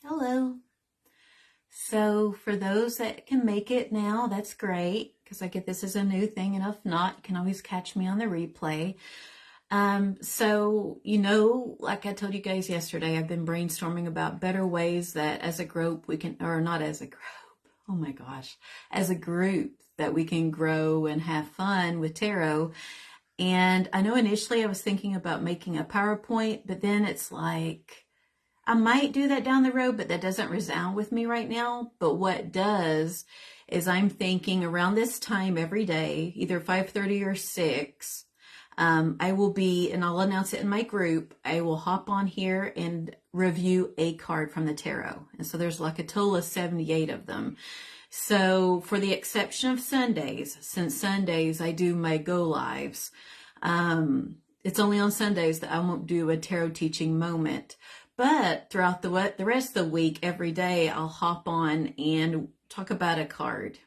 Hello. So for those that can make it now, that's great because I get this as a new thing, and if not, you can always catch me on the replay. Like I told you guys yesterday, I've been brainstorming about better ways that as a group we can, or not as a group, oh my gosh, as a group that we can grow and have fun with tarot. And I know initially I was thinking about making a PowerPoint, but then it's like, I might do that down the road, but that doesn't resound with me right now. But what does is I'm thinking around this time every day, either 5:30 or 6, I will be, and I'll announce it in my group, I will hop on here and review a card from the tarot. And so there's like a total of 78 of them. So for the exception of Sundays, since Sundays I do my go lives, it's only on Sundays that I won't do a tarot teaching moment. But throughout the rest of the week, every day, I'll hop on and talk about a card.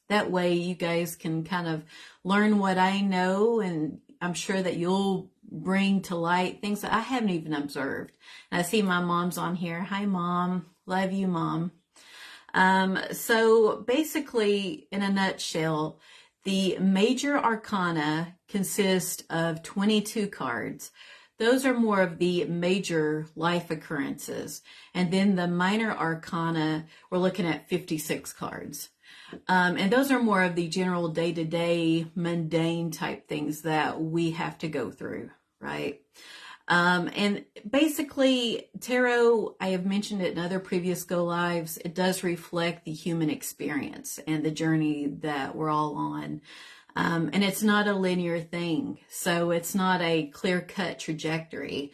That way you guys can kind of learn what I know, and I'm sure that you'll bring to light things that I haven't even observed. And I see my mom's on here. Hi, Mom. Love you, Mom. So basically, in a nutshell, the major arcana consist of 22 cards. Those are more of the major life occurrences. And then the minor arcana, we're looking at 56 cards. And those are more of the general day-to-day mundane type things that we have to go through, right? And basically, tarot, I have mentioned it in other previous go lives, it does reflect the human experience and the journey that we're all on. And it's not a linear thing. So it's not a clear-cut trajectory.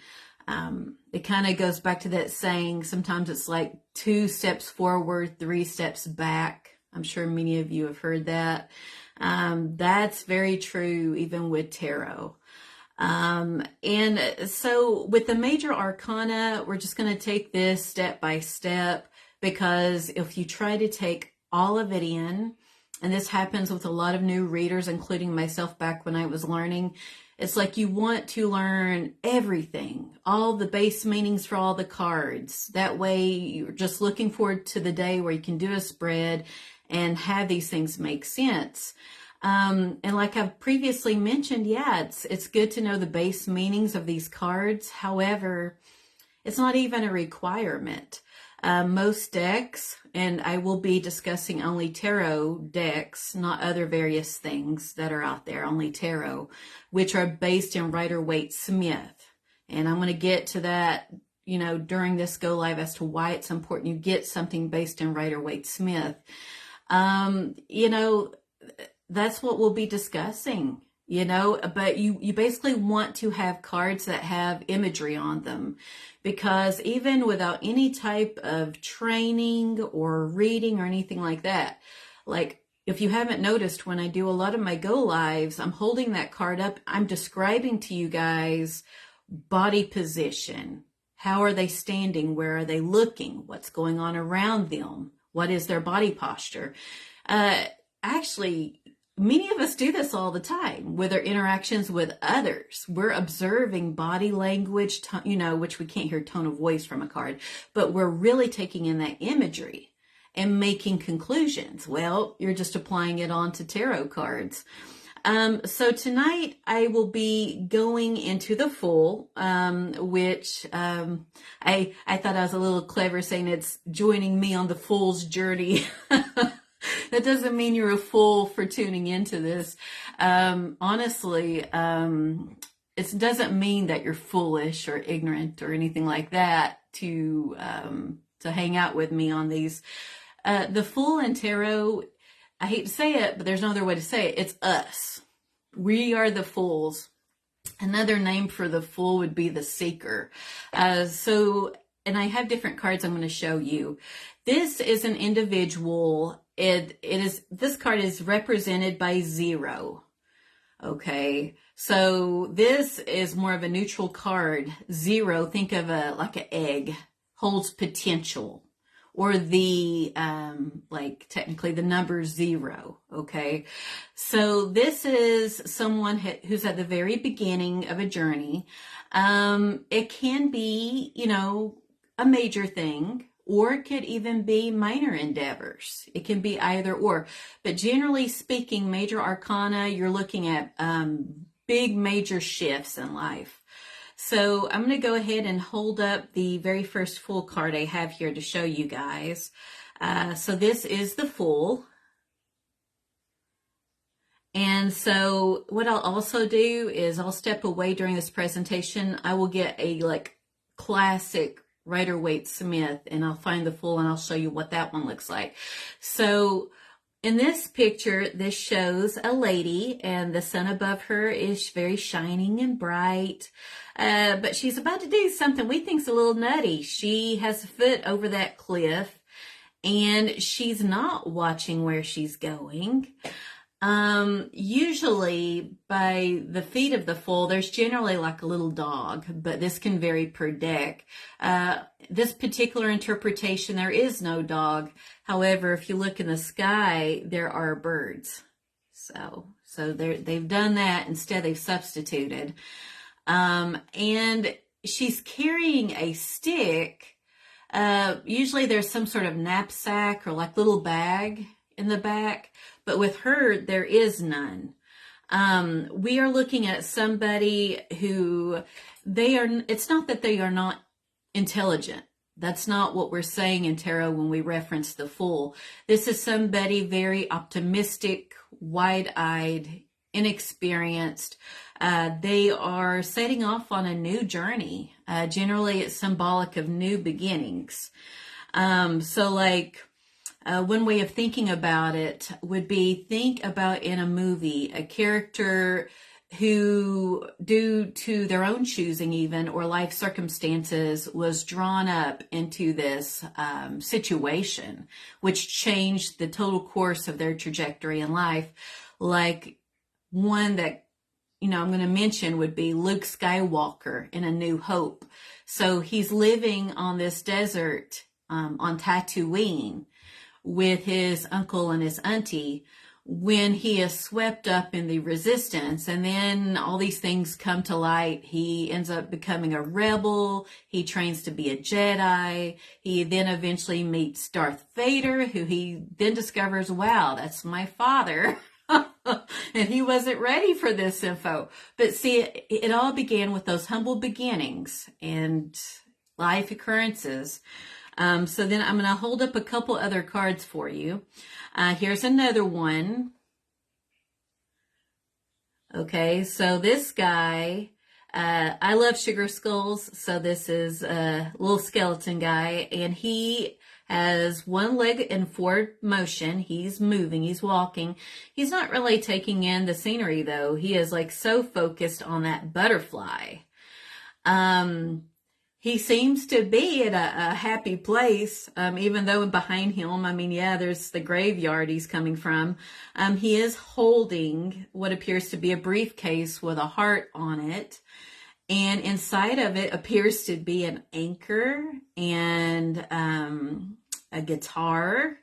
It kind of goes back to that saying, sometimes it's like 2 steps forward, 3 steps back. I'm sure many of you have heard that. That's very true even with tarot. And so with the major arcana, we're just going to take this step by step, because if you try to take all of it in, and this happens with a lot of new readers, including myself back when I was learning, it's like you want to learn everything, all the base meanings for all the cards. That way you're just looking forward to the day where you can do a spread and have these things make sense. And like I've previously mentioned, yeah, it's good to know the base meanings of these cards. However, it's not even a requirement. Most decks, and I will be discussing only tarot decks, not other various things that are out there, only tarot, which are based in Rider-Waite-Smith. And I'm going to get to that, during this go live as to why it's important you get something based in Rider-Waite-Smith. That's what we'll be discussing, but you basically want to have cards that have imagery on them, because even without any type of training or reading or anything like that, like if you haven't noticed, when I do a lot of my go lives, I'm holding that card up. I'm describing to you guys body position. How are they standing? Where are they looking? What's going on around them? What is their body posture? Actually, many of us do this all the time with our interactions with others. We're observing body language, which we can't hear tone of voice from a card, but we're really taking in that imagery and making conclusions. Well, you're just applying it onto tarot cards. So tonight I will be going into the Fool, which I thought I was a little clever saying it's joining me on the Fool's journey. That doesn't mean you're a fool for tuning into this. Honestly, it doesn't mean that you're foolish or ignorant or anything like that to hang out with me on these. The Fool and Tarot, I hate to say it, but there's no other way to say it. It's us. We are the fools. Another name for the Fool would be the Seeker. And I have different cards I'm going to show you. This is an individual. This card is represented by 0. Okay. So this is more of a neutral card. 0, think of like an egg, holds potential, or the, technically the number 0. Okay. So this is someone who's at the very beginning of a journey. It can be, a major thing, or it could even be minor endeavors. It can be either or. But generally speaking, major arcana, you're looking at big major shifts in life. So I'm going to go ahead and hold up the very first Fool card I have here to show you guys. So this is the Fool. And so what I'll also do is I'll step away during this presentation. I will get a classic Rider-Waite-Smith and I'll find the Fool and I'll show you what that one looks like. So in this picture, this shows a lady and the sun above her is very shining and bright. But she's about to do something we think's a little nutty. She has a foot over that cliff and she's not watching where she's going. Usually by the feet of the Fool, there's generally like a little dog, but this can vary per deck. This particular interpretation, there is no dog. However, if you look in the sky, there are birds. So they've done that. Instead, they've substituted. And she's carrying a stick. Usually there's some sort of knapsack or like little bag in the back, but with her, there is none. We are looking at somebody who it's not that they are not intelligent. That's not what we're saying in tarot when we reference the Fool. This is somebody very optimistic, wide-eyed, inexperienced. They are setting off on a new journey. Generally, it's symbolic of new beginnings. One way of thinking about it would be, think about in a movie, a character who, due to their own choosing even, or life circumstances, was drawn up into this situation, which changed the total course of their trajectory in life. Like one that, I'm going to mention would be Luke Skywalker in A New Hope. So he's living on this desert on Tatooine with his uncle and his auntie when he is swept up in the resistance, and then all these things come to light. He ends up becoming a rebel. He trains to be a Jedi. He then eventually meets Darth Vader, who he then discovers, wow, that's my father. And he wasn't ready for this info. But see, it all began with those humble beginnings and life occurrences. So then I'm going to hold up a couple other cards for you. Here's another one. Okay, so this guy, I love sugar skulls. So this is a little skeleton guy, and he has one leg in forward motion. He's moving, he's walking. He's not really taking in the scenery though. He is like so focused on that butterfly. He seems to be at a happy place, even though behind him, there's the graveyard he's coming from. He is holding what appears to be a briefcase with a heart on it. And inside of it appears to be an anchor and a guitar.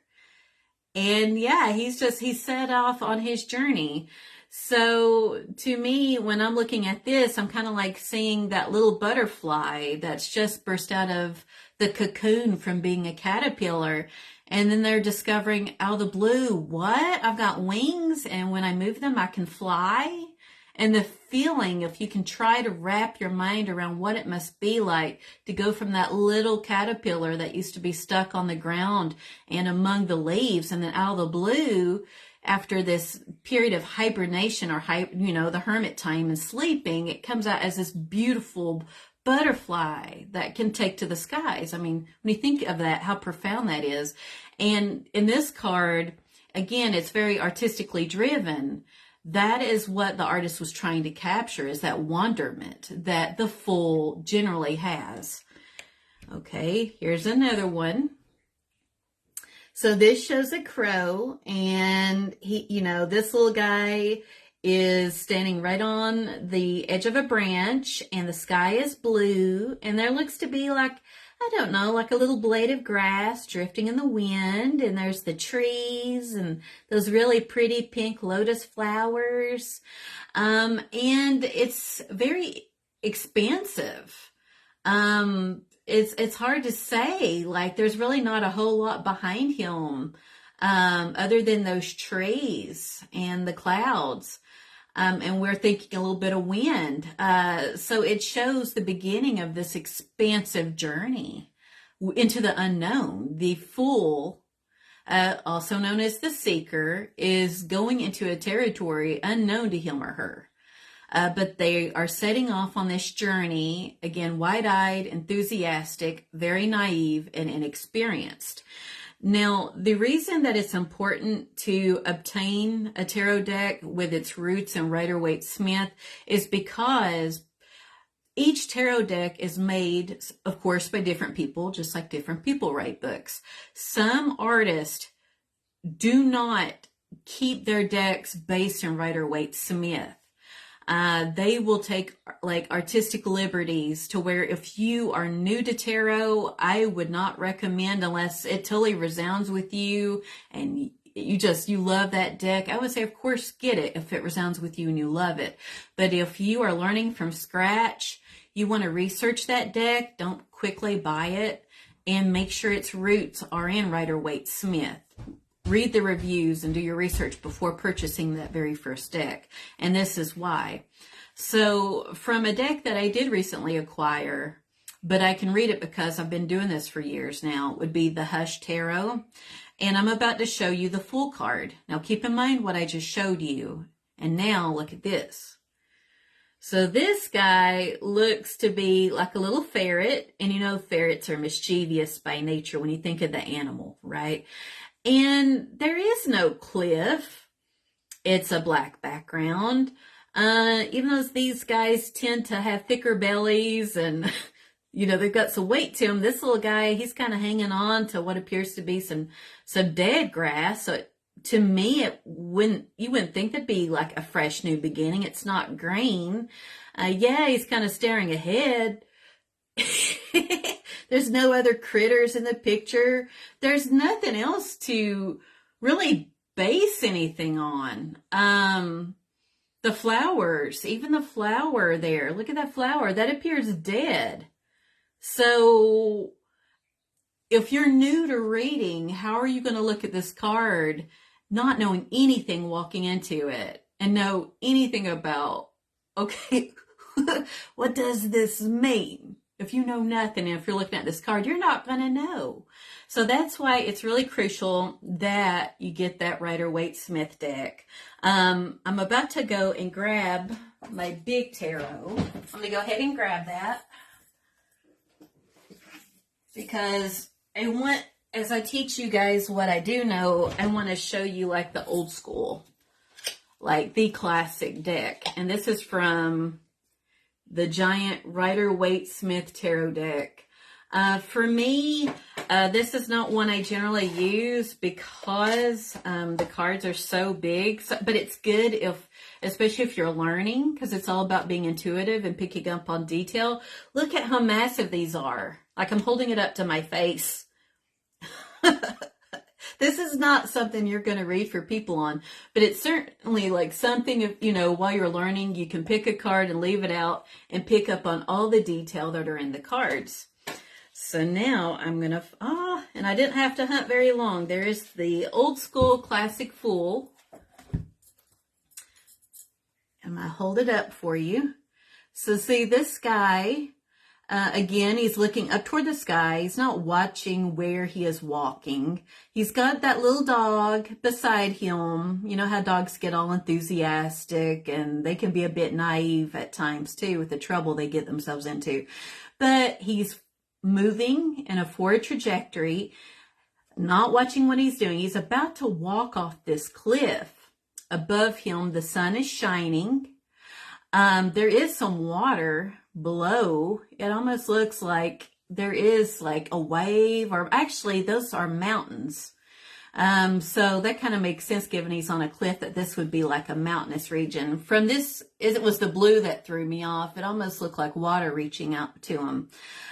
And yeah, he's set off on his journey. So to me, when I'm looking at this, I'm kind of like seeing that little butterfly that's just burst out of the cocoon from being a caterpillar. And then they're discovering out of the blue, what? I've got wings, and when I move them, I can fly. And the feeling, if you can try to wrap your mind around what it must be like to go from that little caterpillar that used to be stuck on the ground and among the leaves, and then out of the blue, after this period of hibernation or, the hermit time and sleeping, it comes out as this beautiful butterfly that can take to the skies. When you think of that, how profound that is. And in this card, again, it's very artistically driven. That is what the artist was trying to capture, is that wonderment that the Fool generally has. Okay, here's another one. So this shows a crow, and he, this little guy is standing right on the edge of a branch, and the sky is blue, and there looks to be like a little blade of grass drifting in the wind, and there's the trees and those really pretty pink lotus flowers. And it's very expansive. it's hard to say. Like, there's really not a whole lot behind him, other than those trees and the clouds. And we're thinking a little bit of wind. So it shows the beginning of this expansive journey into the unknown. The fool, also known as the seeker, is going into a territory unknown to him or her. But they are setting off on this journey, again, wide-eyed, enthusiastic, very naive, and inexperienced. Now, the reason that it's important to obtain a tarot deck with its roots in Rider-Waite-Smith is because each tarot deck is made, of course, by different people, just like different people write books. Some artists do not keep their decks based in Rider-Waite-Smith. They will take like artistic liberties to where if you are new to tarot, I would not recommend unless it totally resounds with you and you love that deck. I would say, of course, get it if it resounds with you and you love it. But if you are learning from scratch, you want to research that deck, don't quickly buy it, and make sure its roots are in Rider-Waite-Smith. Read the reviews and do your research before purchasing that very first deck. And this is why. So from a deck that I did recently acquire, but I can read it because I've been doing this for years now, would be the Hush Tarot. And I'm about to show you the Fool card. Now keep in mind what I just showed you. And now look at this. So this guy looks to be like a little ferret. And you know ferrets are mischievous by nature when you think of the animal, right? And there is no cliff. It's a black background. Even though these guys tend to have thicker bellies and, you know, they've got some weight to them, this little guy, he's kind of hanging on to what appears to be some dead grass. So to me, you wouldn't think that'd be like a fresh new beginning. It's not green. Yeah, he's kind of staring ahead. There's no other critters in the picture. There's nothing else to really base anything on. The flowers, even the flower there, look at that flower, that appears dead. So if you're new to reading, how are you going to look at this card not knowing anything walking into it and know anything about, okay, what does this mean? If you know nothing, and if you're looking at this card, you're not going to know. So that's why it's really crucial that you get that Rider-Waite-Smith deck. I'm about to go and grab my big tarot. I'm going to go ahead and grab that because I want, as I teach you guys what I do know, I want to show you like the old school, like the classic deck. And this is from the giant Rider-Waite-Smith tarot deck. For me, this is not one I generally use because the cards are so big. But it's good especially if you're learning, because it's all about being intuitive and picking up on detail. Look at how massive these are. Like I'm holding it up to my face. This is not something you're going to read for people on, but it's certainly like something, you know, while you're learning, you can pick a card and leave it out and pick up on all the detail that are in the cards. So now I'm going to, and I didn't have to hunt very long. There is the old school classic Fool. I'm going to hold it up for you. So see this guy, again, he's looking up toward the sky. He's not watching where he is walking. He's got that little dog beside him. You know how dogs get all enthusiastic and they can be a bit naive at times too with the trouble they get themselves into. But he's moving in a forward trajectory, not watching what he's doing. He's about to walk off this cliff. Above him, the sun is shining. There is some water below. It almost looks like there is like a wave, or actually those are mountains. So that kind of makes sense given he's on a cliff that this would be like a mountainous region. From this, it was the blue that threw me off. It almost looked like water reaching out to him.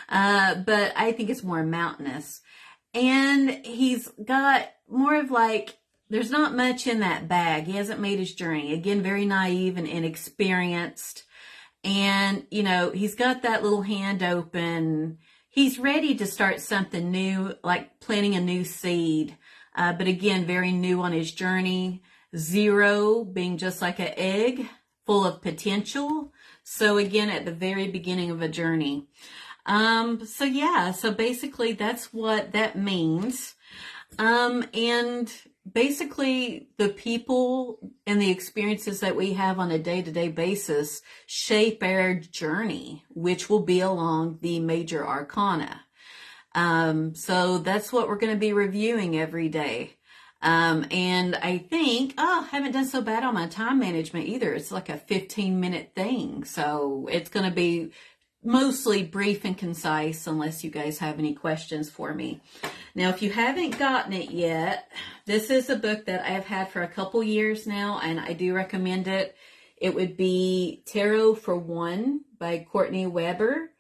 But I think it's more mountainous. And he's got more of like, there's not much in that bag. He hasn't made his journey. Again, very naive and inexperienced. And, you know, he's got that little hand open. he's ready to start something new, like planting a new seed. But again, very new on his journey. 0 being just like an egg, full of potential. So again, at the very beginning of a journey. So yeah, so basically that's what that means. And basically the people and the experiences that we have on a day-to-day basis shape our journey, which will be along the major arcana. So that's what we're going to be reviewing every day. And I think, I haven't done so bad on my time management either. It's like a 15-minute thing. So it's going to be mostly brief and concise unless you guys have any questions for me. Now, if you haven't gotten it yet, this is a book that I've had for a couple years now, and I do recommend it. It would be Tarot for One by Courtney Weber.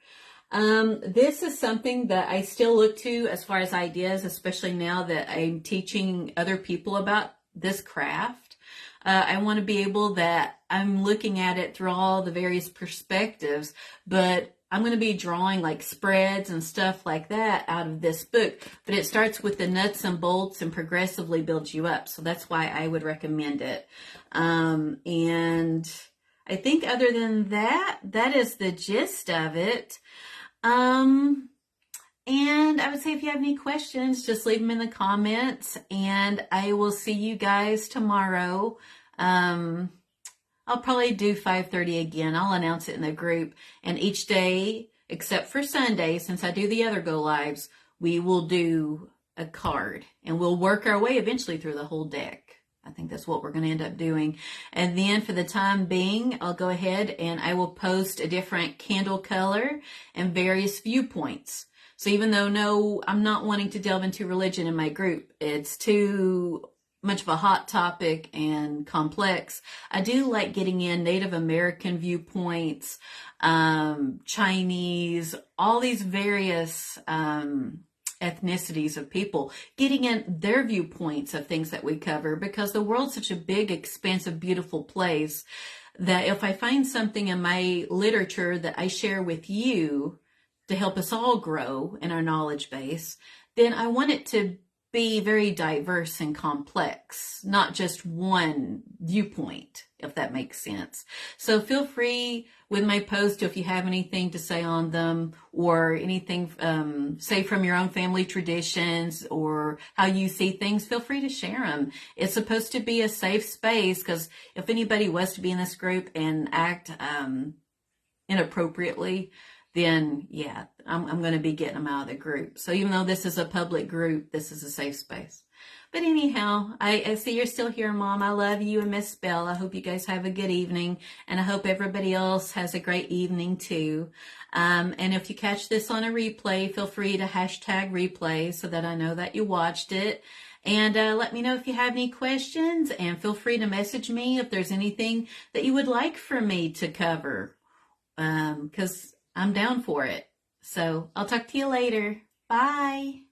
This is something that I still look to as far as ideas, especially now that I'm teaching other people about this craft. I want to be able that I'm looking at it through all the various perspectives, but I'm going to be drawing like spreads and stuff like that out of this book, but it starts with the nuts and bolts and progressively builds you up. So that's why I would recommend it. And I think other than that, that is the gist of it. And I would say if you have any questions, just leave them in the comments, and I will see you guys tomorrow. I'll probably do 5:30 again. I'll announce it in the group. And each day, except for Sunday, since I do the other go lives, we will do a card, and we'll work our way eventually through the whole deck. I think that's what we're going to end up doing. And then for the time being, I'll go ahead and I will post a different candle color and various viewpoints. So even though, no, I'm not wanting to delve into religion in my group, it's too much of a hot topic and complex, I do like getting in Native American viewpoints, Chinese, all these various ethnicities of people, getting in their viewpoints of things that we cover, because the world's such a big, expansive, beautiful place that if I find something in my literature that I share with you to help us all grow in our knowledge base, then I want it to be very diverse and complex, not just one viewpoint, if that makes sense. So feel free with my post if you have anything to say on them, or anything, say from your own family traditions or how you see things, feel free to share them. It's supposed to be a safe space, because if anybody was to be in this group and act inappropriately, then yeah, I'm going to be getting them out of the group. So even though this is a public group, this is a safe space. But anyhow, I see you're still here, Mom. I love you and Miss Bell. I hope you guys have a good evening, and I hope everybody else has a great evening too. And if you catch this on a replay, feel free to hashtag replay so that I know that you watched it. And let me know if you have any questions, and feel free to message me if there's anything that you would like for me to cover, because I'm down for it. So I'll talk to you later. Bye.